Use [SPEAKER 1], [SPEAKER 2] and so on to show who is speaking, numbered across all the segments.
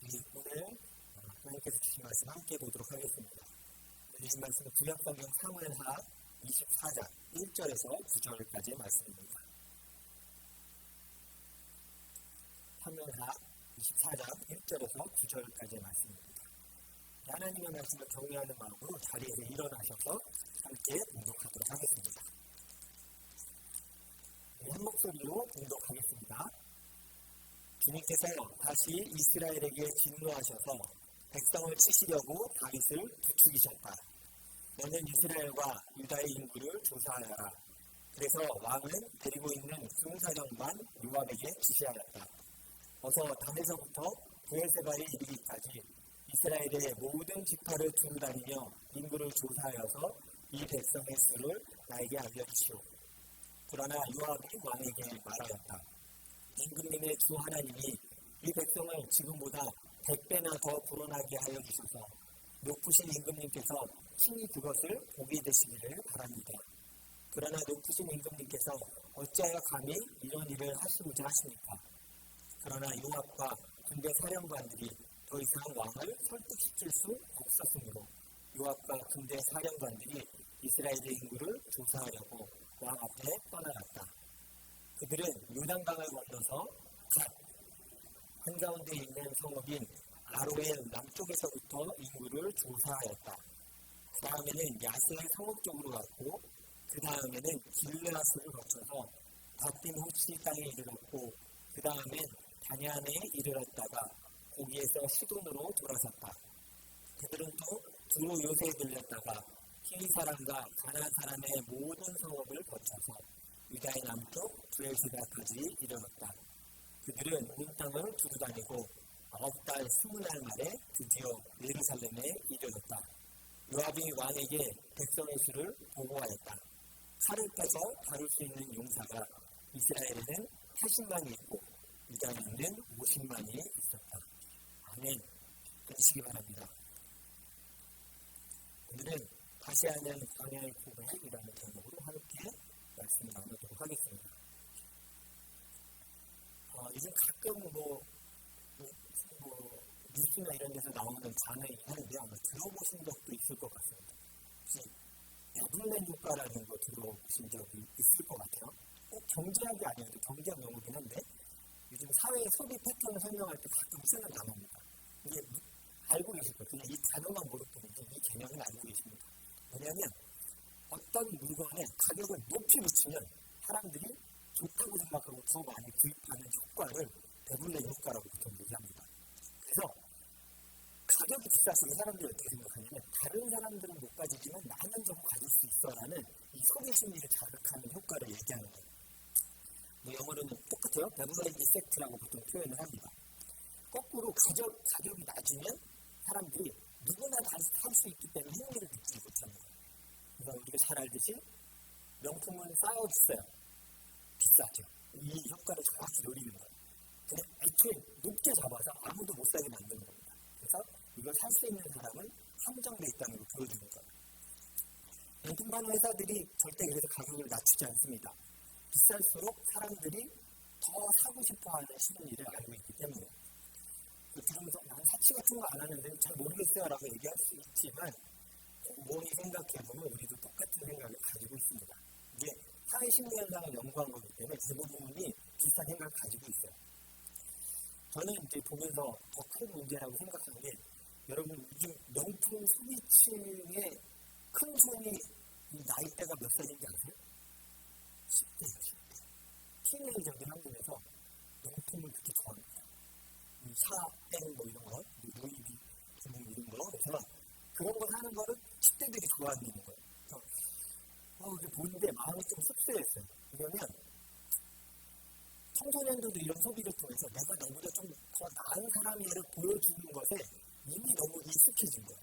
[SPEAKER 1] 우리 오늘 하나님께서 주신 말씀 함께 보도록 하겠습니다. 주신 말씀은 구약성경 사무엘하 24장 1절에서 9절까지의 말씀입니다. 사무엘하 24장 1절에서 9절까지의 말씀입니다. 하나님의 말씀을 경외하는 마음으로 자리에서 일어나셔서 함께 봉독하도록 하겠습니다. 한 목소리로 봉독하겠습니다. 주님께서 다시 이스라엘에게 진노하셔서 백성을 치시려고 다윗을 부추기셨다. 너는 이스라엘과 유다의 인구를 조사하여라. 그래서 왕은 데리고 있는 군사령관 요압에게 지시하였다. 어서 단에서부터 브엘세바에 이르기까지 이스라엘의 모든 지파를 두루 다니며 인구를 조사하여서 이 백성의 수를 나에게 알려주시오. 그러나 요압이 왕에게 말하였다. 임금님의 주 하나님이 이 백성을 지금보다 100배나 더 불어나게 하여 주셔서 높으신 임금님께서 친히 그것을 보게 되시기를 바랍니다. 그러나 높으신 임금님께서 어찌하여 감히 이런 일을 하시고자 하십니까? 그러나 요압과 군대 사령관들이 더 이상 왕을 설득시킬 수 없었으므로 요압과 군대 사령관들이 이스라엘의 인구를 조사하려고 왕 앞에 떠나갔다. 그들은 요단강을 건너서 갓 한가운데 있는 성읍인 아로엘 남쪽에서부터 인구를 조사하였다. 그 다음에는 야스의 성읍 쪽으로 갔고 그 다음에는 길르아스를 거쳐서 바팀 호시 땅에 이르렀고 그 다음엔 다냐안에 이르렀다가 거기에서 시돈으로 돌아섰다. 그들은 또 두로 요새에 들렸다가 히위 사람과 가나안 사람의 모든 성읍을 거쳐서 유다의 남쪽 브엘세바까지 이르렀다. 그들은 온 땅을 두루 다니고 9달 20날 만에 드디어 예루살렘에 이르렀다. 요압이 왕에게 백성의 수를 보고하였다. 칼을 빼서 다룰 수 있는 용사가 이스라엘에는 80만이 있고 유다에는 50만이 있었다. 아멘. 끊으시기 바랍니다. 오늘은 다시 하는 광야의 고백이라는 제목으로 함께 말씀을 나누도록 하겠습니다. 요즘 가끔 뉴스나 이런 데서 나오는 단어이긴 한데 아마 들어보신 적도 있을 것 같습니다. 혹시 배분된 효과라는 거 들어보신 적이 있을 것 같아요. 꼭 경제학이 아니어도 경제학 용어긴 한데 요즘 사회의 소비 패턴을 설명할 때 가끔 쓰는 단어입니다. 이게 알고 계실 거예요. 그냥 이 단어만 모를 뿐이지 이 개념은 알고 계십니다. 왜냐하면 어떤 물건의 가격을 높이 붙이면 사람들이 좋다고 생각하고 더 많이 구입하는 효과를 배분된 효과라고 보통 얘기합니다. 그래서 가격이 비싸서 이 사람들이 어떻게 생각하냐면 다른 사람들은 못 가지지만 나는 저거 가질 수 있어라는 이 소비 심리를 자극하는 효과를 얘기하는 거예요. 영어로는 똑같아요. 배분된 이펙트라고 보통 표현을 합니다. 거꾸로 가격이 낮으면 사람들이 누구나 다 살 수 있기 때문에 흥미를 느끼지 못합니다. 그래서 우리가 잘 알듯이 명품은 싸요, 비싸죠. 이 효과를 정확히 노리는 거예요. 그냥 애초에 높게 잡아서 아무도 못 사게 만드는 겁니다. 그래서 이걸 살 수 있는 사람은 한정돼 있다는 걸 보여주는 거예요. 명품 파는 회사들이 절대 그래서 가격을 낮추지 않습니다. 비쌀수록 사람들이 더 사고 싶어하는 심리를 알고 있기 때문에 들으면서 난 사치 같은 거 안 하는데 잘 모르겠어요 라고 얘기할 수 있지만 곰곰이 생각해보면 우리도 똑같은 생각을 가지고 있습니다. 이게 사회 심리 현상을 연구한 거기 때문에 대부분이 비슷한 생각을 가지고 있어요. 저는 이제 보면서 더 큰 문제라고 생각하는 게 여러분 요즘 명품 소비층의 큰 손이 이 나이대가 몇 살인지 아세요? 10대예요, 10대. 티네이저들 한국에서 명품을 그렇게 좋아합니다. 샤땡 이런 거, 루이비 이런 거, 그래서 그런 거 사는 거를 10대들이 좋아하는 거예요. 그래서 보는데 마음이 좀 씁쓸했어요. 왜냐면 청소년들도 이런 소비를 통해서 내가 너보다 좀 더 나은 사람이를 보여주는 것에 이미 너무 익숙해진 거예요.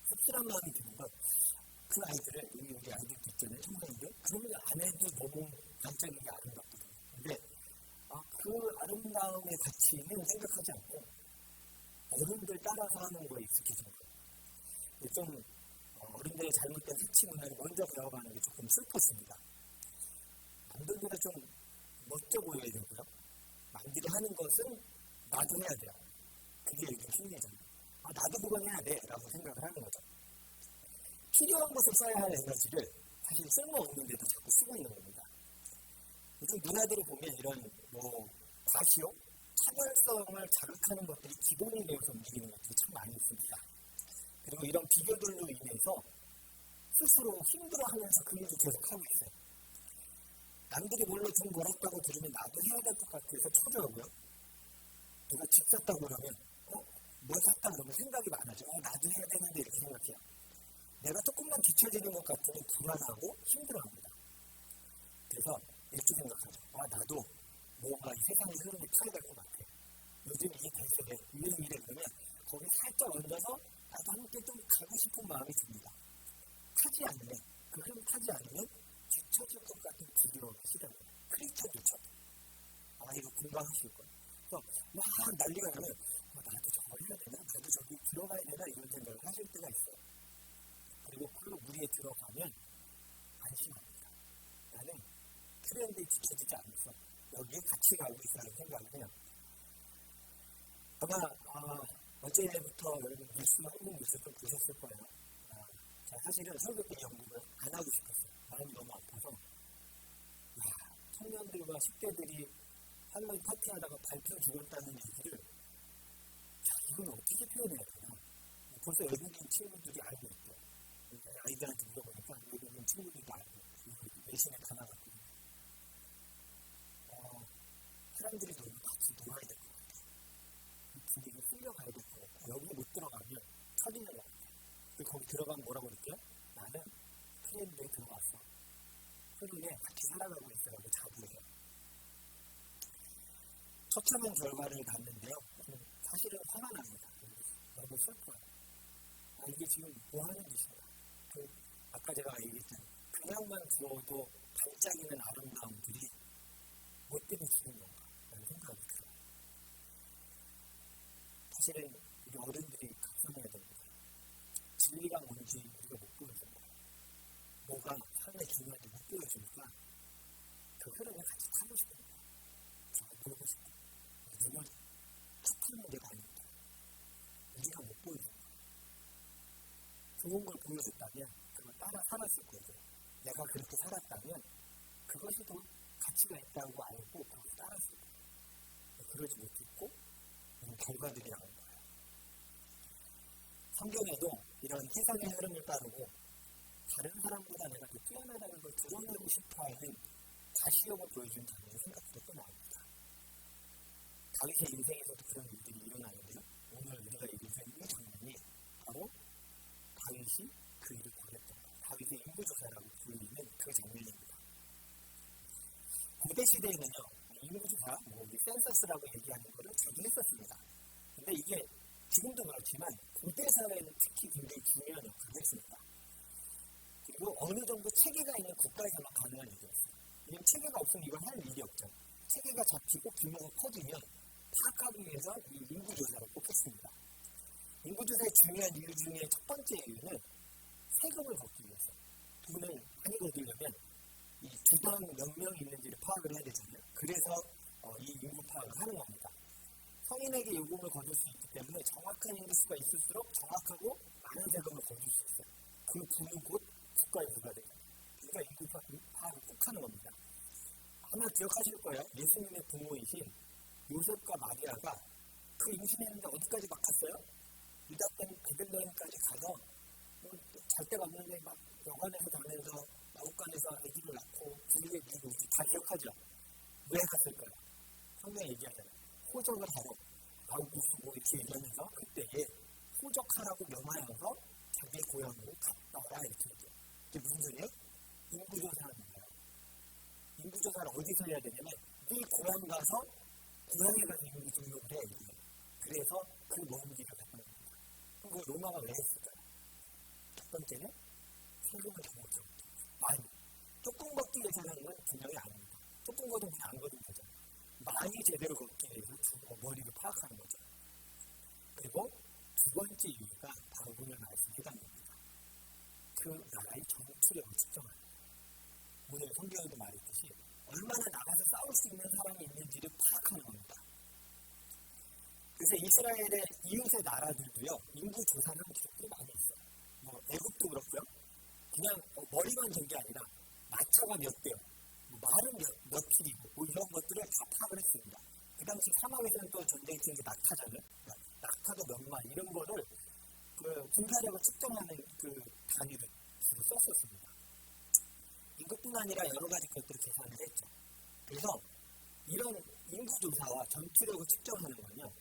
[SPEAKER 1] 씁쓸한 마음이 드는 건 그 아이들을, 우리 아이들도 있잖아요, 청소년들. 그런 거 안 해도 너무 반짝이게 아름답거든요. 근데 그 아름다움의 가치는 생각하지 않고 어른들 따라서 하는 거에 익숙해진 거예요. 좀 어른들의 잘못된 사치 문화를 먼저 배워가는 게 조금 슬펐습니다. 남들보다 좀 멋져 보여야 되고요. 남들이 하는 것은 나도 해야 돼요. 그게 요즘 심리잖아요. 나도 그건 해야 돼 라고 생각을 하는 거죠. 필요한 곳에 써야 할 에너지를 사실 쓸모없는 데도 자꾸 쓰고 있는 겁니다. 요즘 문화들을 보면 이런 과시욕, 차별성을 자극하는 것들이 기본이 되어서 움직이는 것들이 참 많이 있습니다. 그리고 이런 비교들로 인해서 스스로 힘들어하면서 그 일을 계속하고 있어요. 남들이 뭘로 돈 벌었다고 들으면 나도 해야 될 것 같아서 초조하고요. 누가 집 샀다고 그러면 뭘 샀다 그러면 생각이 많아져. 나도 해야 되는데 이렇게 생각해요. 내가 조금만 뒤처지는 것 같으면 불안하고 힘들어합니다. 그래서 이렇게 생각하죠. 나도 뭔가 이 세상의 흐름에 타야 될 것 같아. 요즘 이게 대세래, 유행이래 그러면 거기 살짝 얹어서 나도 함께 좀 가고 싶은 마음이 듭니다. 타지 않으면, 그 흐름 타지 않으면 뒤처질 것 같은 두려움이 시달려요. 크리스천들처럼. 이거 공감하실 거예요. 그래서 막 난리가 나면 나도 저거 해야 되나? 나도 저기 들어가야 되나? 이런 생각을 하실 때가 있어요. 그리고 그 무리에 들어가면 안심합니다. 나는 트렌드에 뒤처지지 않아서 여기에 같이 가고 있다는 생각을 해요. 아마 어제부터 여러분 한국 뉴스 좀 보셨을 거예요. 사실은 설교 때 연극을 안 하고 싶었어요. 마음이 너무 아파서. 청년들과 10대들이 할로윈 파티하다가 밟혀 죽었다는 얘기를 이건 어떻게 표현해야 되나? 벌써 외국인 친구들이 알고 있고 아이들한테 물어보니까 외국인 친구들도 알고 외신에 다 나갔거든요. 사람들이 너무 같이 놀아야 될 것 같아요. 분위기 풀려가야 될 것 같고 여기 못 들어가면 터지는 것 같아요. 그리고 거기 들어가면 뭐라고 그럴게요? 나는 트렌드에 들어갔어. 흐름에 같이 살아가고 있어라고 자부해요. 처참한 결과를 낳는데요. 사실은 화가 납니다. 너무 슬퍼요. 이게 지금 뭐 하는 짓이야? 아까 제가 얘기했잖아요. 그냥만 두어도 반짝이는 아름다움들이 뭐 때문에 죽는 건가? 라는 생각이 들어요. 사실은 우리 어른들이 각성해야 됩니다. 진리가 뭔지 우리가 못 보여준 거예요. 뭐가 삶에 중요한지 못 보여주니까 그 흐름에 같이 타고 싶은 거예요. 놀고 싶고 누굴 탓하는 데가 아닙니다. 우리가 못 보여준 거예요. 좋은 걸 보여줬다면 그걸 따라 살았을 거죠. 내가 그렇게 살았다면 그것이 더 가치가 있다고 알고 그걸 따랐을 거예요. 그러지 못했고 결과들이 나온 거예요. 성경에도 이런 세상의 흐름을 따르고 다른 사람보다 내가 더 뛰어나다는 걸 드러내고 싶어하는 가시욕을 보여주는 장면이 생각보다 또 나옵니다. 다윗의 인생에서도 그런 일들이 일어나는데요. 오늘 우리가 얘기해준 이 장면이 바로 다윗이 그 일을 벌였던 거예요. 다윗의 인구조사라고 불리는 그 장면입니다. 고대 시대에는요, 인구조사, 센서스라고 얘기하는 거를 자주 했었습니다. 근데 이게 지금도 그렇지만 고대 사회는 특히 굉장히 중요한 역할을 했습니다. 그리고 어느 정도 체계가 있는 국가에서만 가능한 일이었어요. 왜냐하면 체계가 없으면 이걸 할 일이 없죠. 체계가 잡히고 규모가 커지면 파악하기 위해서 이 인구조사를 꼭 했습니다. 인구조사의 중요한 이유 중에 첫 번째 이유는 세금을 걷기 위해서. 돈을 많이 거두려면 이 주당 몇 명 있는지를 파악을 해야 되잖아요. 그래서 이 인구 파악을 하는 겁니다. 성인에게 요금을 거둘 수 있기 때문에 정확한 인구수가 있을수록 정확하고 많은 세금을 거둘 수 있어요. 그 부는 곧 국가의 부가 돼요. 그러니까 인구 파악을 꼭 하는 겁니다. 아마 기억하실 거예요. 예수님의 부모이신 요셉과 마리아가 그 임신했는데 어디까지 막 갔어요? 유다 땅 베들레헴까지 가서 잘 데가 없는데 막 여관에서 자면서 마구간에서 아기를 낳고 부르게 누구 다 기억하죠? 왜 갔을까요? 성경에 얘기하잖아요. 호적을 하러 아우구스 이렇게 얘기하면서 그때에 호적하라고 명하여서 자기의 고향으로 갔다라 이렇게 얘기해요. 이게 무슨 소리예요? 인구조사하는 거예요. 인구조사를 어디서 해야 되냐면 네 고향 가서 고향에 가서 인구 등록을 해야 돼요. 그래서 그 먼 길을 갔다는 겁니다. 그럼 그 로마가 왜 했을까요? 첫 번째는 세금을 정확히 걷기 많이. 조금 걷기 위해서 하는 건 분명히 아닙니다. 조금 걷으면 그냥 안 걷으면 되죠. 많이 제대로 걷기 위해서 머리를 파악하는 거죠. 그리고 두 번째 이유가 바로 오늘 말씀 해당입니다. 그 나라의 정치력을 측정하는 거예요. 오늘 성경에도 말했듯이 얼마나 나가서 싸울 수 있는 사람이 있는지를 파악하는 겁니다. 그래서 이스라엘의 이웃의 나라들도요, 인구 조사는 기록이 많이 있어요. 뭐 애국도 그렇고요. 그냥 머리만 된 게 아니라 마차가 몇 대요, 뭐 말은 몇 필이고 뭐 이런 것들을 다 파악을 했습니다. 그 당시 사막에서는 또 전쟁이 치는 게 낙타잖아요. 낙타도 몇 마리 이런 거를 그 군사력을 측정하는 그 단위를 주로 썼었습니다. 이것뿐 아니라 여러 가지 것들을 계산을 했죠. 그래서 이런 인구조사와 전투력을 측정하는 건요,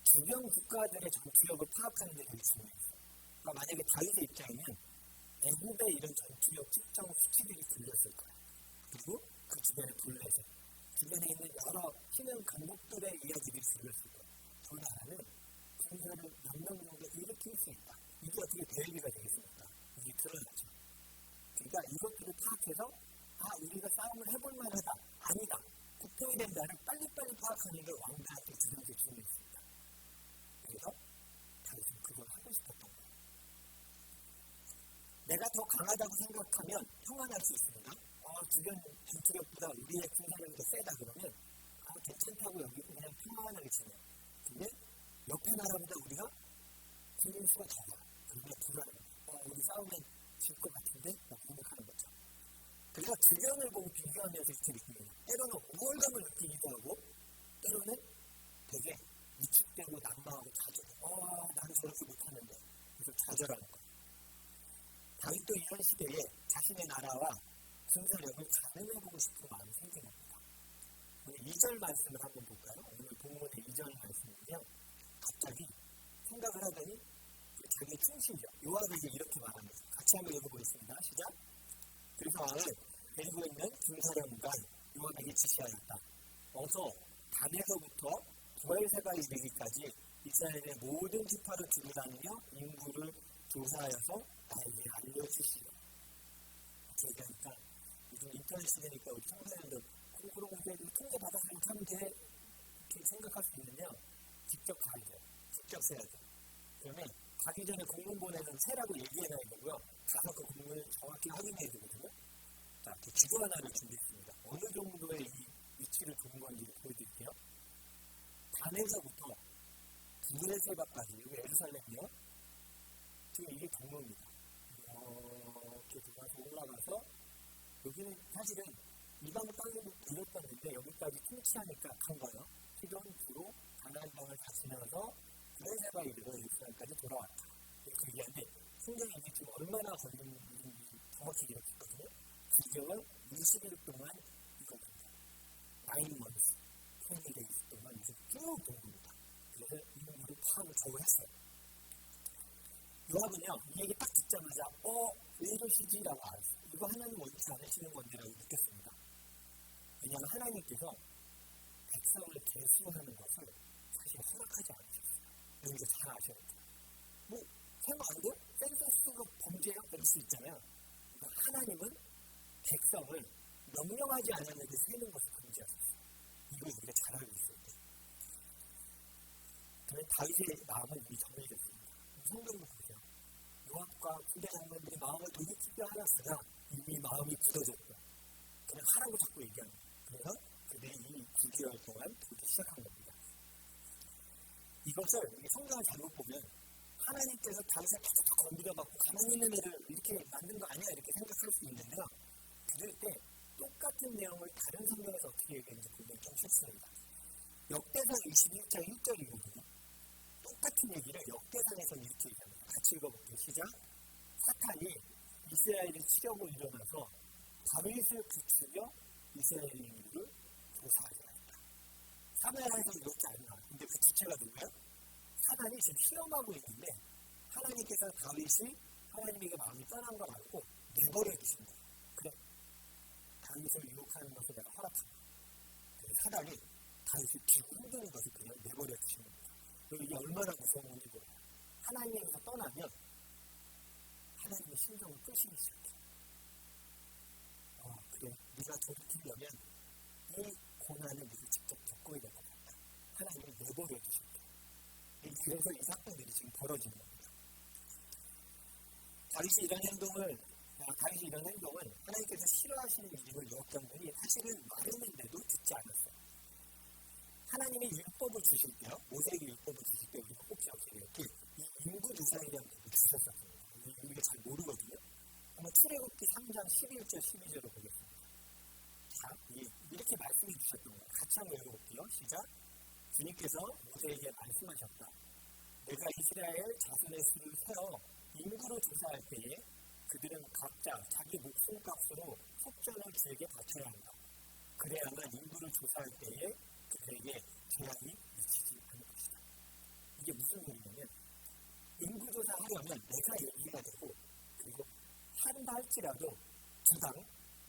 [SPEAKER 1] 주변 국가들의 전투력을 파악하는 데 되게 중요해요. 그러니까 만약에 다윗의 입장이면 애국의 이런 전투력 측정 수치들이 들렸을 거예요. 그리고 그 주변의 블레셋, 주변에 있는 여러 신흥 강국들의 이야기들이 들렸을 거예요. 저 나라는 군사를 몇 명 정도 일으킬 수 있다. 이게 어떻게 대비가 되겠습니까? 이게 드러나죠. 그러니까 이것들을 파악해서 우리가 싸움을 해볼 만하다, 아니다, 국경이 된다를 빨리빨리 파악하는 게 왕들한테 주변에 중요했습니다. 그래서 다윗은 그걸 하고 싶었던 거예요. 내가 더 강하다고 생각하면 평안할 수 있습니다. 주변 전투력보다 우리의 군사력이 더 세다 그러면 괜찮다고 여기 그냥 평안하게 지내. 근데 옆에 나라보다 우리가 군인 수가 적어. 그러면 불안해. 우리 싸우면 질 것 같은데? 라고 생각하는 거죠. 그래서 주변을 보고 비교하면서 이렇게 느낍니다. 때로는 우월감을 느끼기도 하고, 때로는 되게 위축되고 난망하고 좌절. 나는 저렇게 못하는데. 그래서 좌절하는 거예요. 다윗도 이런 시대에 자신의 나라와 군사력을 가늠해보고 싶은 마음이 생긴 겁니다. 오늘 2절 말씀을 한번 볼까요? 오늘 본문의 2절 말씀은요, 갑자기 생각을 하더니 자기의 충신이죠. 요압에게 이렇게 말합니다. 같이 한번 읽어보겠습니다. 시작. 그래서 왕은 데리고 있는 군사령관 요압에게 지시하였다. 어서 단에서부터 부엘세바에 이르기까지 이스라엘의 모든 지파를 두루 다니며 인구를 조사하여서 나에게 알려주시오. 이렇게 얘기하니까 요즘 인터넷 시대니까 우리 청소년들 그런 거 통계 받아서 이렇게 하면 돼 이렇게 생각할 수 있는데요. 직접 가야 돼요. 직접 세야 돼요. 그러면 가기 전에 공문 보내는 세라고 얘기해놔야 되고요. 가서 그 공문을 정확히 확인해야 되거든요. 자, 그 지도 하나를 준비했습니다. 어느 정도의 이 위치를 두는 건지 보여드릴게요. 단에서부터 부엘세바까지, 여기 예루살렘이요. 지금 이게 경로입니다. 이렇게 들어가서 올라가서 여기는 사실은 이방 땅으로 돌렸었는데 여기까지 통치하니까 간 거예요. 시돈, 두로, 가나안 땅을 다 지나서 부엘세바에 이르러 예루살렘까지 돌아왔다. 이렇게 얘기하는데 성경이 이게 지금 얼마나 걸리는지 정확히 이렇게 있거든요. 기경을 20일 동안 이겁니다. 9months, 20days 동안 이제 쭉 본 겁니다. 그래서 이분들이 파악을 겨우 했어요. 요압은요, 이 얘기 딱 듣자마자 왜 이러시지라고 알았어요. 이거 하나님 원치 않으시는 건데라고 느꼈습니다. 왜냐하면 하나님께서 백성을 계수하는 것을 사실 허락하지 않으셨어요. 여기서 잘 아셔야 돼요. 뭐 세면 안 돼요? 센서스가 범죄예요? 그럴 수 있잖아요. 그러니까 하나님은 백성을 명령하지 않았는데 세는 것을 금지하셨어요. 이거 우리가 잘 알고 있어야 돼요. 그러면 다윗의 마음은 이미 정해졌습니다. 성경을 보세요. 요압과 군대 장관들이 마음을 돌이키려 하였으나 이미 마음이 굳어졌고 그냥 하라고 자꾸 얘기합니다. 그래서 그들이 이 9개월 동안 돌기 시작한 겁니다. 이것을 성경을 잘못 보면 하나님께서 다윗을 계속 건드려받고 가만히 있는 애를 이렇게 만든 거 아니야 이렇게 생각할 수 있는데요. 그럴 때 똑같은 내용을 다른 성경에서 어떻게 얘기하는지 보면 좀 쉽습니다. 역대상 21장 1절이거든요. 똑같은 얘기를 역대상에서는 이렇게 얘기합니다. 같이 읽어볼게요. 시작. 사탄이 이스라엘을 치려고 일어나서 다윗을 부추겨 이스라엘 인구를 조사하게 했다. 사무엘하에서 이렇게 안 나와요. 근데 그 주체가 누구예요? 사탄이 지금 시험하고 있는데 하나님께서 다윗이 하나님에게 마음이 떠난 걸 알고 내버려 두신 거예요. 그래, 다윗을 유혹하는 것을 내가 허락한다. 사탄이 다윗을 기고 흔드는 것을 그냥 내버려 두신 겁니다. 이게 얼마나 무서운 건지 몰라요. 하나님에게서 떠나면 하나님의 심정을 끄시기 시작해요. 그래, 네가 돌이키려면 이 고난을 네가 직접 겪어야 될 것 같다. 하나님을 내버려 두셨다. 그래서 이 사건들이 지금 벌어지는 겁니다. 다윗이 이런 행동은 하나님께서 싫어하시는 일임을 요압 장군이 사실은 말했는데도 듣지 않았어요. 하나님의 율법을 주실 때요, 모세에게 율법을 주실 때 우리가 꼭 기억해야 될 이 인구조사에 대한 법을 주셨었습니다. 우리가 잘 모르거든요. 한번 출애굽기 3장 11절 12절을 보겠습니다. 자, 이렇게 말씀해 주셨던 거예요. 같이 한번 읽어볼게요. 시작. 주님께서 모세에게 말씀하셨다. 내가 이스라엘 자손의 수를 세어 인구로 조사할 때에 그들은 각자 자기 목숨값으로 속전을 주에게 바쳐야 한다. 그래야만 인구를 조사할 때에 그들에게 재앙이 미치지 않을 것이다. 이게 무슨 소리냐면 인구조사 하려면 내가 얘기가 되고 그리고 한다 할지라도 주당,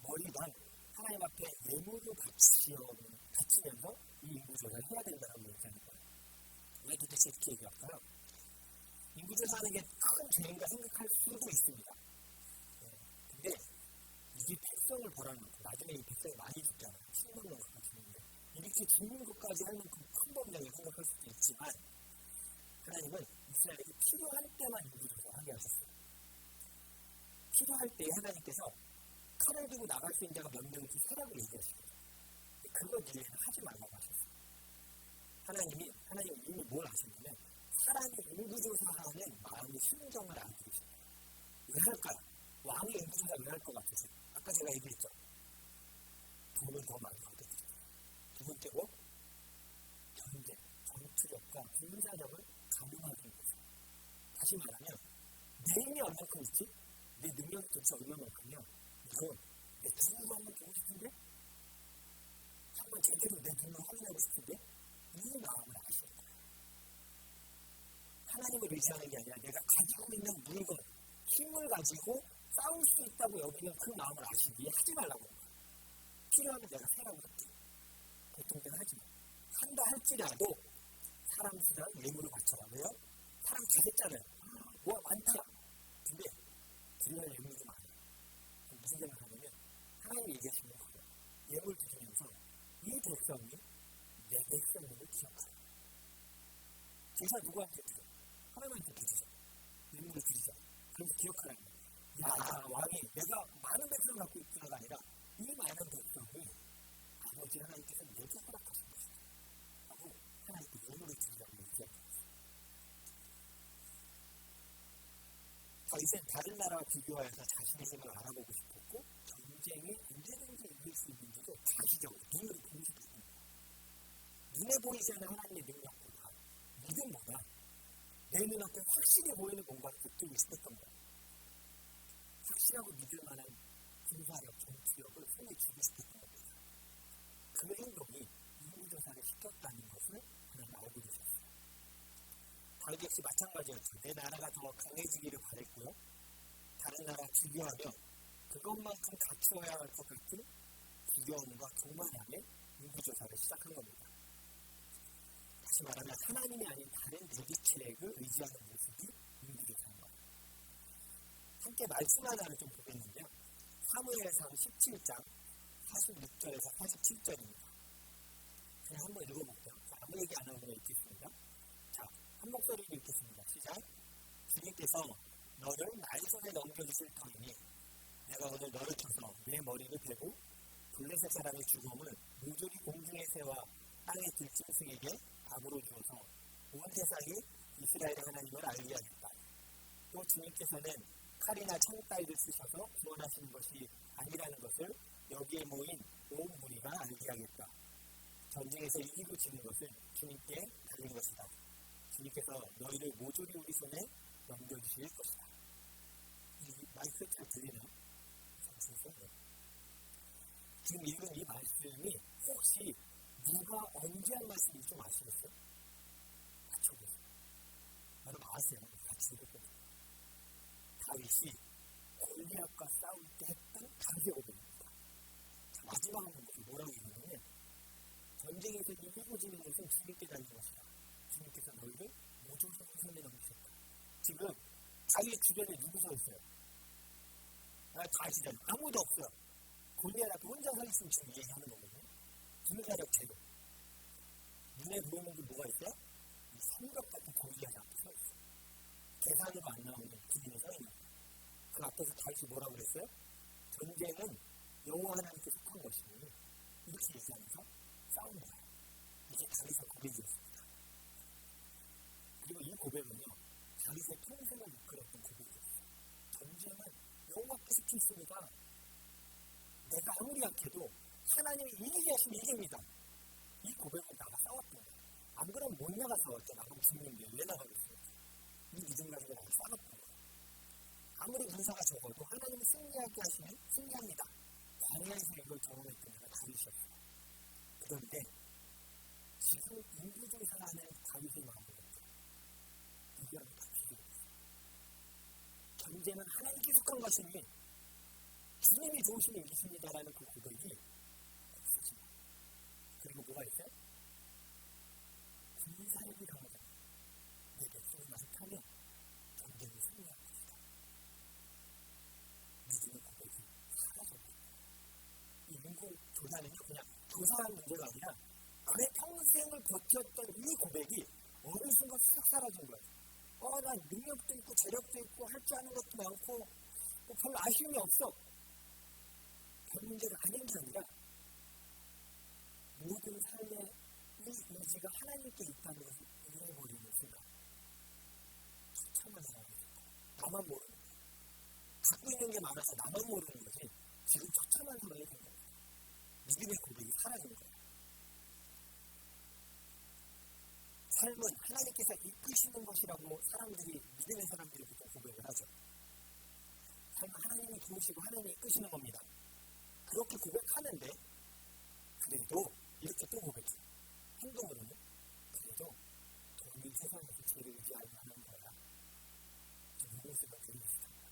[SPEAKER 1] 머리당 하나님 앞에 예물을 바치면서 이 인구조사를 해야 된다고 얘기하는 거예요. 왜 도대체 이렇게 얘기할까요? 인구조사하는 게 큰 죄인가 생각할 수도 있습니다. 근데 이게 백성을 보라는 거고 나중에 이 백성이 많이 죽잖아요. 10만 명 가까이 죽는데 이렇게 죽는 것까지 하는 그 큰 범죄를 생각할 수도 있지만 하나님은 이스라엘에게 필요할 때만 인구조사를 하게 하셨어요. 필요할 때 하나님께서 칼을 들고 나갈 수 있는 자가 몇 명인지 세라고 얘기하시거든요. 그거 이외에는 하지 말라고 하셨어요. 하나님은 이미 뭘 아셨냐면 사람이 인구조사하는 마음의 심정을 알고 계십니다. 왜 할까요? 왕이 인구조사 왜 할 것 같으세요? 아까 제가 얘기했죠. 돈을 더 많이 얻어드리죠. 두 번째로 경제, 전투력과 군사력을 가능하게 해주세요. 다시 말하면 내 힘이 얼마큼 있지? 내 능력이 도대체 얼마만큼이야? 이거 내 눈으로 한번 보고 싶은데? 한번 제대로 내 눈으로 확인하고 싶은데? 이 마음을 아시는 거예요. 하나님을 의지하는 게 아니라 내가 가지고 있는 물건, 힘을 가지고 싸울 수 있다고 여기는 그 마음을 아시기에 하지 말라고 하는 거예요. 필요하면 내가 세라고 할게. 보통 때는 하지 마. 한다 할지라도 사람 수당 예물을 바쳐라. 왜요? 사람 다 됐잖아요. 와 많다. 근데 드려야 예물도 많아. 무슨 생각하냐면 하나님이 얘기하시는 거예요. 예물 드리면서 이 백성이 내 백성임을 기억하라. 제사 누구한테 드려? 하나님한테 드리자. 예물을 드리자. 그래서 기억하라는 거예요. 야 왕이 내가 많은 백성을 갖고 있구나가 아니라 이 많은 백성이 아버지 하나님께서 내게 허락하신 것이다. 하고 하나님께 예물을 드리라고 얘기하는 거예요. 다윗은 다른 나라와 비교하여서 자신의 힘을 알아보고 싶었고 전쟁에 언제든지 이길 수 있는지도 가시적으로 눈으로 보고 싶었습니다. 눈에 보이지 않는 하나님의 능력보다 믿음보다 내 눈앞에 확실히 보이는 뭔가를 느끼고 싶었던 거예요. 확실하고 믿을 만한 군사력, 전투력을 손에 쥐고 싶었던 겁니다. 그 행동이 인구조사를 시켰다는 것을 그냥 알고 계셨어요. 다윗 역시 마찬가지였죠. 내 나라가 더 강해지기를 바랬고요. 다른 나라와 비교하며 그것만큼 갖추어야 할 것 같은 비교함과 교만함에 인구조사를 시작한 겁니다. 다시 말하면 하나님이 아닌 다른 대비책을 의지하는 모습이 인구조사인 거예요. 함께 말씀 하나를 좀 보겠는데요. 사무엘상 17장 46절에서 47절입니다. 그냥 한번 읽어볼게요. 아무 얘기 안 하고 읽겠습니다. 자, 한 목소리로 읽겠습니다. 시작. 주님께서 너를 나의 손에 넘겨주실 터이니 내가 오늘 너를 쳐서 내 머리를 베고 블레셋 사람의 죽음을 모조리 공중의 새와 땅의 들짐승에게 답으로 주어서 온 세상이 이스라엘의 하나님을 알게 하겠다. 또 주님께서는 칼이나 창따위를 쓰셔서 구원하시는 것이 아니라는 것을 여기에 모인 온 무리가 알게 하겠다. 전쟁에서 이기고 지는 것은 주님께 달린 것이다. 주님께서 너희를 모조리 우리 손에 넘겨주실 것이다. 이 마이크 잘 들리나요? 지금 읽은 이 말씀이 혹시 누가 언제 한 말씀인지 좀 아시겠어요? 맞춰보세요. 여러분 아세요? 같이 읽었거든요. 다윗이 골리앗과 싸울 때 했던 다윗의 고백입니다. 마지막 한 번 뭐라고 얘기하냐면 전쟁에서 이기고 지는 것은 주님께 달린 것이다. 주님께서 너희를 모조리 손에 넘기셨다. 지금 다윗 주변에 누구 서 있어요? 다 아시잖아요. 아무도 없어요. 골리앗 앞에 혼자 서 있으면 지금 얘기하는 거거든요. 군사력 제로. 눈에 보이는 게 뭐가 있어요? 이 성벽 같은 골리앗 앞에 서 있어요. 계산으로 안 나오는 기준에 서 있는 거예요. 그 앞에서 다윗이 뭐라고 그랬어요? 전쟁은 여호와 하나님께 속한 것이니 이렇게 얘기하면서 싸우는 거예요. 이게 다윗의 고백이었습니다. 그리고 이 고백은요, 다윗의 평생을 이끌었던 고백이었어요. 전쟁은 여호와께서 지켰습니다. 내가 아무리 약해도 하나님이 이기게 하시면 이깁니다. 이 고백을 나가 싸웠던 거예요. 안 그러면 못 나가 싸웠죠. 나가면 죽는데 왜 나가겠어요? 이 믿음 가지고 나가 싸웠던 거예요. 아무리 군사가 적어도 하나님이 승리하게 하시면 승리합니다. 광야에서 이걸 경험했던 내가 다윗이었어요. 그런데 지금 인구조사하는 다윗의 마음을 이겨는 다 비교했어요. 전쟁은 하나님께 속한 것이니 주님이 좋으시면 이기십니다라는 그 고백이 없어집니다. 그리고 뭐가 있어요? 군사력이 강하다. 내 백성이 많다면 전쟁을 승리할 것이다. 믿음의 고백이 사라져버립니다. 이 인구조사는요, 그냥 조사한 문제가 아니라 그의 평생을 버텼던 이 고백이 어느 순간 싹 사라진 거예요. 나 능력도 있고 재력도 있고 할 줄 아는 것도 많고 별로 아쉬움이 없어. 별 문제가 아닌 게 아니라 모든 삶의 이 의지가 하나님께 있다는 것을 잃어버리는 순간 처참한 상황이 됐고 나만 모르는 거예요. 갖고 있는 게 많아서 나만 모르는 거지 지금 처참한 상황이 된 거예요. 믿음의 고백이 사라진 거예요. 삶은 하나님께서 이끄시는 것이라고 믿음의 사람들이 보통 고백을 하죠. 삶은 하나님이 도우시고 하나님이 이끄시는 겁니다. 그렇게 고백하는데 그래도 이렇게 또 고백해요. 행동으로는 그래도 돈이 세상에서 제일 의지할 만한 거야. 무엇을 드리고 있습니다.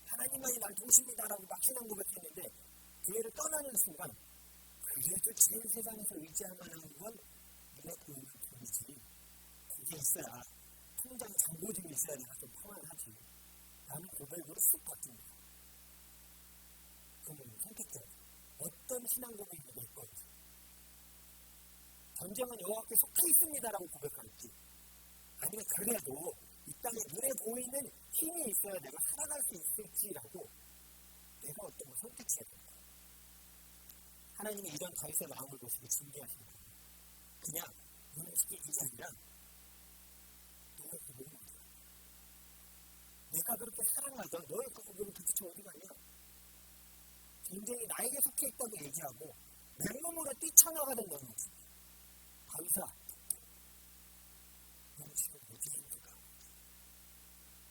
[SPEAKER 1] 하나님만이 날 도우십니다라고 막신한 고백했는데 교회를 떠나는 순간 그래도 제일 세상에서 의지할 만한 건 눈에 보이는 돈이지. 그게 있어야 통장 잔고증이 있어야 내가 좀 평안하지. 라는 고백으로 쑥 바뀝니다. 그러면 선택해요. 어떤 신앙 고백이 될 건지. 전쟁은 여호와께 속해 있습니다라고 고백할지. 아니면 그래도 이 땅에 눈에 보이는 힘이 있어야 내가 살아갈 수 있을지라고 내가 어떤 걸 선택해야 됩니다. 하나님이 이런 다윗의 마음을 보시고 징계하시는 거예요. 그냥 너는 쉽게 이게 아니라 너의 고백은 어디가? 내가 그렇게 사랑하던 너의 그 고백은 도대체 어디가 아니야? 전쟁이 나에게 속해 있다고 얘기하고 맨몸으로 뛰쳐나가는 너는 어디? 다윗아, 너는 지금 어디에 있는가?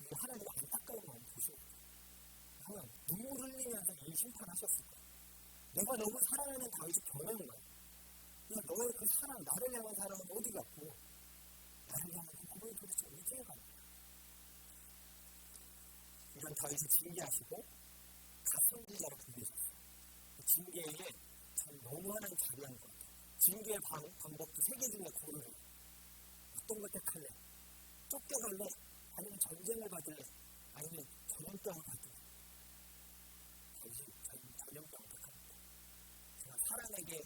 [SPEAKER 1] 이거 하나님 안타까운 마음 보시고 하나님 눈물 흘리면서 이 심판하셨을 거야. 내가 너무 사랑하는 다윗이 변한 거야. 너의 그 사랑, 나를 향한 사랑은 어디 갔고 나를 향한 그 고백이 도대체 어디에 갔냐. 이런 다윗을 징계하시고 가성비자로 불리셨어요. 그 징계에 참 너무하는 자비한 것 같아요. 징계의 방법도 세 개 중에 고르래. 어떤 걸 택할래? 쫓겨갈래? 아니면 전쟁을 받을래? 아니면 전염병을 받을래? 전염병을 택합니다. 제가 사람에게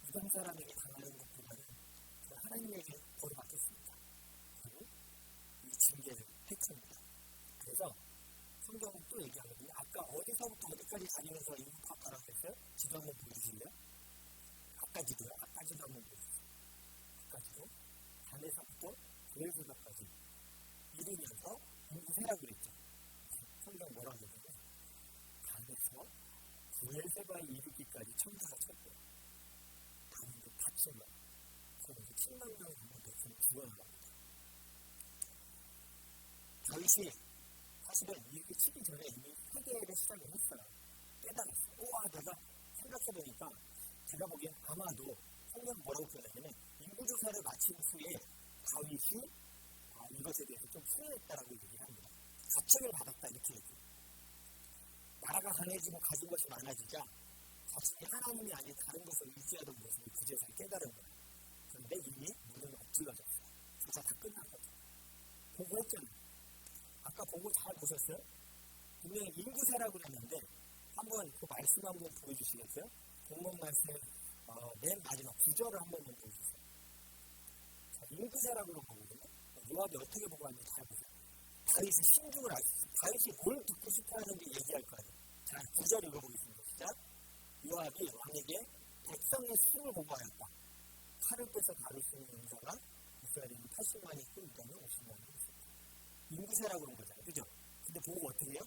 [SPEAKER 1] 이방 사람에게 당하는 것보다는 하나님에게 벌을 받겠습니다. 그리고 이 징계를 택합니다. 그래서 성경은 또 얘기하거든요. 아까 어디서부터 어디까지 다니면서 인구 파악하라고 했어요? 지도 한번 보여주실래요? 아까 지도요? 아까 지도 한번 보여주세요. 아까 지도 단에서부터 구엘세바까지 이루면서 인구 세라고 그랬죠. 성경 뭐라고 그러냐면 단에서 구엘세바에 이르기까지 천사가 쳤대요. 단도 다치면 그러면서 7만 명이 한번 됐으면 죽어나갑니다. 다윗이 사실은 이렇게 치기 전에 이미 회개를 시작을 했어요. 깨달았어요. 우와, 내가 생각해보니까 제가 보기엔 아마도 성경 뭐라고 표현하냐면 인구조사를 마친 후에 다윗이 이것에 대해서 좀 후회했다라고 얘기를 합니다. 가책을 받았다 이렇게 얘기해요. 나라가 강해지고 가진 것이 많아지자 자신이 하나님이 아닌 다른 것을 의지하던 모습을 그제서야 깨달은 거예요. 그런데 이미 문은 엎질러졌어요. 조사 다 끝났거든요. 보고했잖아요. 아까 보고 잘 보셨어요? 분명히 인구세라고 했는데 한번 그 말씀 한번 보여주시겠어요? 본문 말씀 맨 마지막 9절을 한 번만 보여주세요. 자, 인구세라고 보거든요. 요압이 어떻게 보고 왔는지 잘 보세요. 다윗이 신중을 알았어요. 다윗이 뭘 듣고 싶어 하는지 얘기할 거 아니에요. 자, 9절 읽어보겠습니다. 시작. 요압이 왕에게 백성의 수를 보고하였다. 칼을 빼서 다룰 수 있는 용사가 있어야 되는 80만이 있고 이거는 50만이 있어요. 인구세라고 그런 거잖아요. 그죠? 근데 보고 어떻게 해요?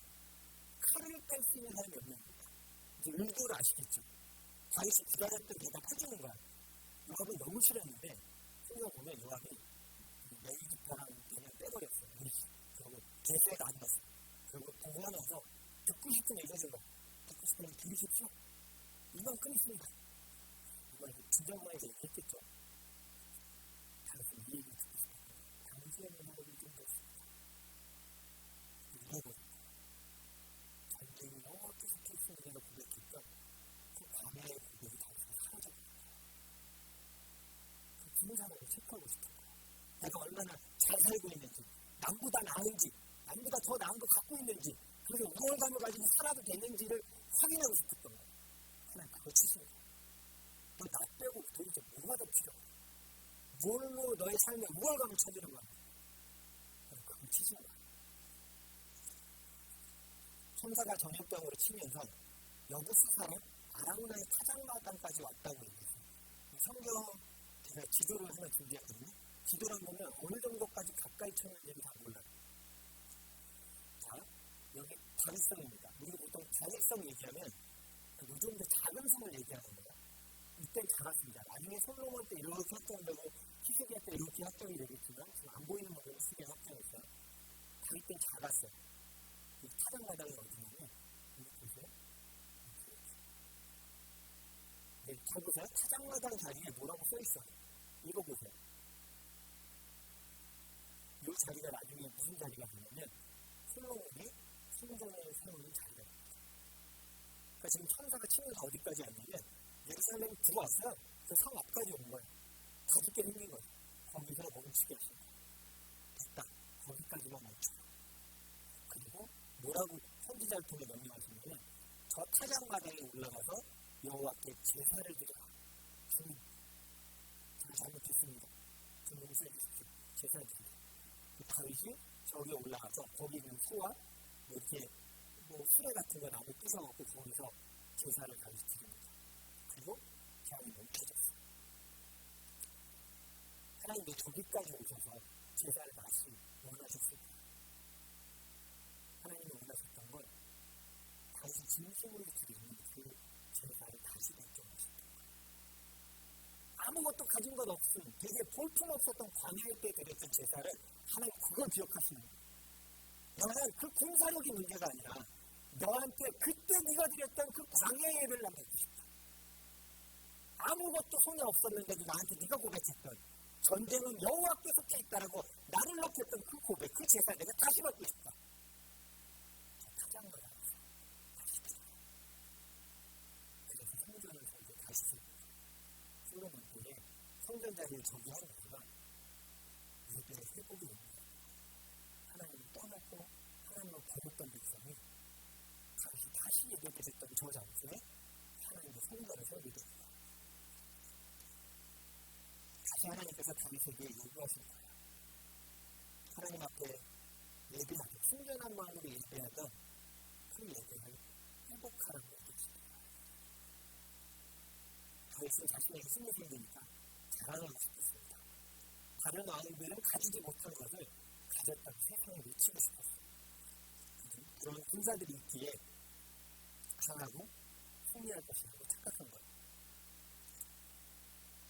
[SPEAKER 1] 칼을 뺄 수 있는 사람이 없는 거예요. 이제 의도를 아시겠죠? 다윗이 기다렸던 대답해주는 거야. 요압은 너무 싫었는데 성경 보면 요압이 메기기타랑 그냥 빼버렸어요. 그리고 개세가 안 났어요. 그리고 보고 나서 듣고 싶은 얘기 해준 거야. 듣고 싶은 얘기 들으십시오. 이만큼 있습니다. 이걸 진정만에서 얘기했겠죠. 다윗은 이 얘기를 듣고 싶었어요. 당시의 문화를 좀 됐습니다. 이러고 전쟁이 너무 계속했습니다가 고백했던 그 광야의 고백이 다윗은 사라졌어요. 그 진상을 체크하고 싶은 거예요. 내가 얼마나 잘 살고 있는지, 남보다 나은지, 남보다 더 나은 거 갖고 있는지, 그래서 우월감을 가지고 살아도 되는지를 확인하고 싶었던 거예요. 하나님 그거 치신 거예요. 너 나 빼고 도대체 뭐가 더 필요해? 뭘로 너의 삶에 우월감을 찾으는 거야? 그걸 치신 거야. 천사가 전염병으로 치면서 여부수사는 아라우나의 타작마당까지 왔다고 얘기했어요. 성경 제가 지도를 하나 준비했거든요. 지도를 보면 어느 정도까지 가까이 쳤는지를 다 몰라요. 자, 여기 다윗성입니다. 우리가 보통 다윗성 얘기하면 이 정도 작은 성을 얘기하는 거예요. 이때는 작았습니다. 나중에 솔로몬 때 이렇게 확정되고 히스기야 때 이렇게 확정이 되겠지만 지금 안 보이는 부분은 히스기야 확정했어요. 다윗 때는 작았어요. 이 타작마당이 어디냐면 이거 보세요. 네, 잘 보세요. 타작마당 자리에 뭐라고 써있어요. 이거 보세요. 이 자리가 나중에 무슨 자리가 되냐면 솔로몬이 성전을 세우는 자리가 됩니다. 그러니까 지금 천사가 치면서 어디까지 왔냐면 예루살렘 들어왔어요. 그 성 앞까지 온 거예요. 다 죽게 생긴 거예요. 거기서 멈추게 하신 거예요. 됐다. 거기까지만 멈추고. 그리고 뭐라고 선지자를 통해 명령하시냐면 저 타작마당에 올라가서 여호와께 제사를 드려라. 주님, 제가 잘못했습니다. 좀 용서해 주십시오. 제사 드리라. 다윗이 저기 올라가서 거기 있는 소와 이렇게 수레 같은 거 나무 부숴갖고 거기서 제사를 다시 드립니다. 그리고 재앙이 멈춰졌어요. 하나님이 저기까지 오셔서 제사를 다시 원하셨을 거예요. 하나님이 원하셨던 건 다윗이 진심으로 드리는 그 제사를 다시 결정하셨던 거예요. 아무것도 가진 것 없음, 되게 볼품없었던 광야일 때 드렸던 제사를 하나님 그걸 기억하시는 거예요. 너는 그 군사력이 문제가 아니라 너한테 그때 네가 드렸던 그 광야의 예배를 난 받고 싶다. 아무것도 손에 없었는데도 나한테 네가 고백했던 전쟁은 여호와께 속해 있다라고 나를 높였던 그 고백, 그 제사 내가 다시 받고 싶다. 타작마당 다시 드려. 그래서 성전을 설계 다시 세우고 솔로몬 때에 성전 자리를 저기하는 이유가 예배의 회복이 있는 거예요. 하나님을 떠났고 하나님을 버렸던 백성이 다시 예배드렸던 저 장소에 하나님의 성전을 설계 됩니다. 다시 하나님께서 다윗에게 요구하신 거예요. 하나님 앞에 예배하고 순전한 마음으로 예배하던 그 예배를 회복하라고 얘기했습니다. 다윗은 자신에게 힘이 생기니까 자랑하고 싶었습니다. 다른 왕들은 가지지 못한 것을 가졌다고 세상에 외치고 싶었어요. 그런 군사들이 있기에 강하고 승리할 것이라고 착각한 거예요.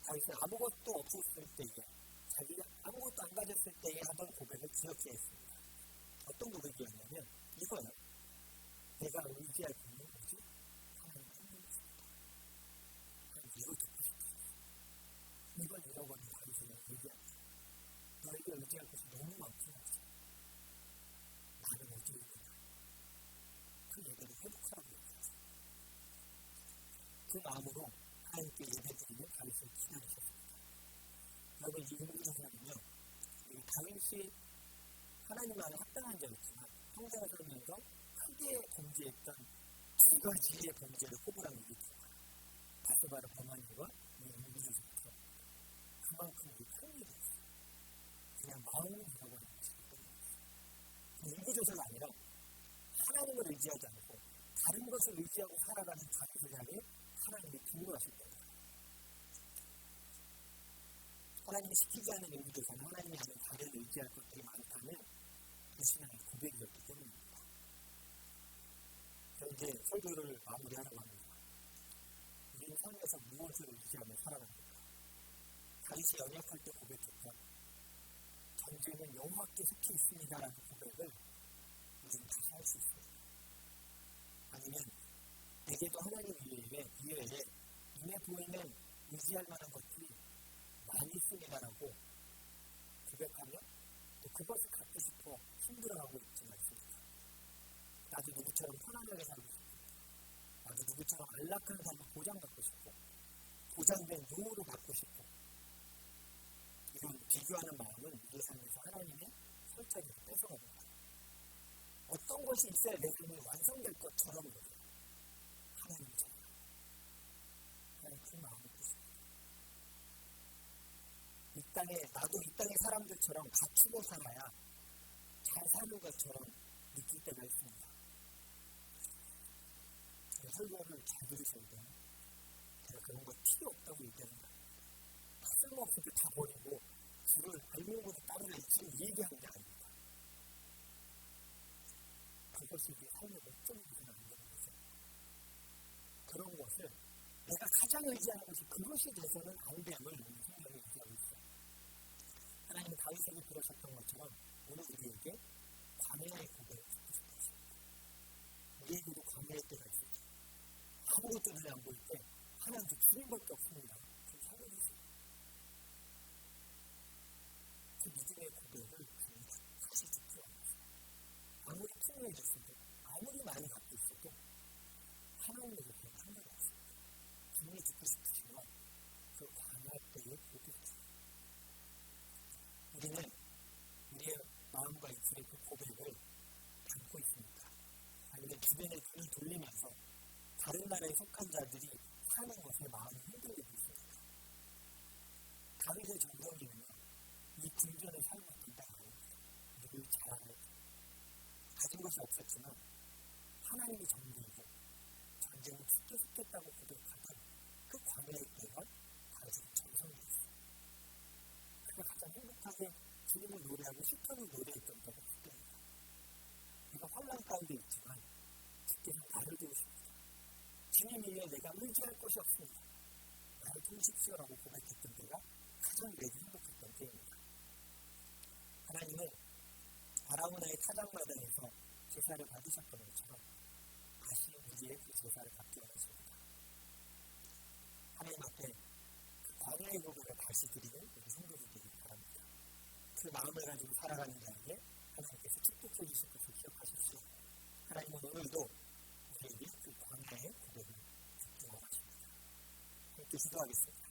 [SPEAKER 1] 다윗은 아무것도 없었을 때에, 자기가 아무것도 안 가졌을 때에 하던 고백을 기억해야 했습니다. 어떤 고백이었냐면 이거예요. 내가 의지할 분은 뭐지? 하나님 한 분이십니다. 하나님 이거 듣고 싶어요. 이걸 잃어버린 다윗은 얘기합니다. 너에게 의지할 것이 너무 많구나. 나는 어디에 있느냐. 그 예배를 회복하라고 얘기했어요. 그 마음으로 하나님께 예배드리며 다윗을 기다리셨습니다. 여러분 이 인구조사는요, 다윗이 하나님만을 합당한 자였지만 평생을 살면서 크게 범죄했던 두 가지의 범죄를 꼽으라고 얘기했어요. 바세바를 범한 일과 이 인구조사부터 그만큼 큰 일이 있어요. 그냥 마음을 잃어버린 것이기 때문이었어요. 인구조사가 아니라 하나님을 의지하지 않고 다른 것을 의지하고 살아가는 다윗을 향해 하나님이 분노하실 겁니다. 하나님이 시키지 않은 일들에서는 하나님이 아는 다른 의지할 것들이 많다는 불신앙의 고백이었기 때문입니다. 이제 설교를 마무리하려고 합니다. 우리는 삶에서 무엇을 의지하며 살아갑니까? 다윗이 연약할 때 고백했던 전쟁은 여호와께 속해 있습니다라는 고백을 우리는 다시 할 수 있습니다. 아니면 내게도 하나님 이외에 눈에 보이는 의지할 만한 것들이 많이 있습니다라고 고백하며 또 그것을 갖고 싶어 힘들어하고 있지는 않습니다. 나도 누구처럼 편안하게 살고 싶고 나도 누구처럼 안락한 삶을 보장받고 싶고 보장된 노후를 갖고 싶고 이런 비교하는 마음은 우리의 삶에서 하나님의 설자리를 뺏어갑니다. 어떤 것이 있어야 내 삶이 완성될 것처럼 하나님처럼 그 마음을 뺏습니다. 나도 이 땅의 사람들처럼 갖추고 살아야 잘 사는 것처럼 느낄 때가 있습니다. 설교를 잘 들으셔야 돼요. 제가 그런 거 필요 없다고 얘기하는 거예요. 다 쓸모없으니까 다 버리고 주를 알는 것도 따르라 지금 얘기하는 게 아닙니다. 그것이 이게 삶의 목적이 되는 안 되는 거죠. 그런 것을 내가 가장 의지하는 것이 그것이 돼서는 안 됨을 우리 성경에 얘기하고 있어요. 하나님은 다윗에게 그러셨던 것처럼 오늘 우리에게 광야의 고백을 듣고 싶으십니다. 우리에게도 광야의 때가 있었죠. 아무것도 눈에 안 보일 때 하나님도 주님밖에 없습니다. 좀 살려주세요. 그 믿음의 고백을 다시 듣고 왔어요. 아무리 풍요해졌어도 아무리 많이 갖고 있어도 하나님에게 그런 한계가 없습니다. 주님이 듣고 싶으시면 그 광야 때의 고백이죠. 우리는 우리의 마음과 입술의 그 고백을 담고 있습니다. 아니면 주변에 눈을 돌리면서 다른 나라에 속한 자들이 사는 것에 마음이 흔들리고 있습니다. 다윗의 정성이는요, 이 궁전의 삶을 감당하고 늘 자랑을 가진 것이 없었지만 하나님이 정리이고 전쟁을 죽겠다고 고백하던 그 광야의 때가 다윗의 정성이었어요. 그가 가장 행복하게 주님을 노래하고 시편을 노래했던 때가 그때입니다. 내가 환난 가운데 있지만 주께서 나를 도우십니다. 주님 위에 내가 의지할 것이 없습니다. 나를 도우십시오라고 고백했던 때가 가장 내게 행복했던 때입니다. 하나님은 아라우나의 타작마당에서 제사를 받으셨던 것처럼 다시 우리의 그 제사를 받게 하십니다. 하나님 앞에 그 광야의 고백을 다시 드리는 우리 성도들이 되길 바랍니다. 그 마음을 가지고 살아가는 자에게 하나님께서 축복해 주실 것을 기억하십시오. 하나님은 오늘도 우리에게 그 광야의 고백을 듣게 하십니다. 함께 기도하겠습니다.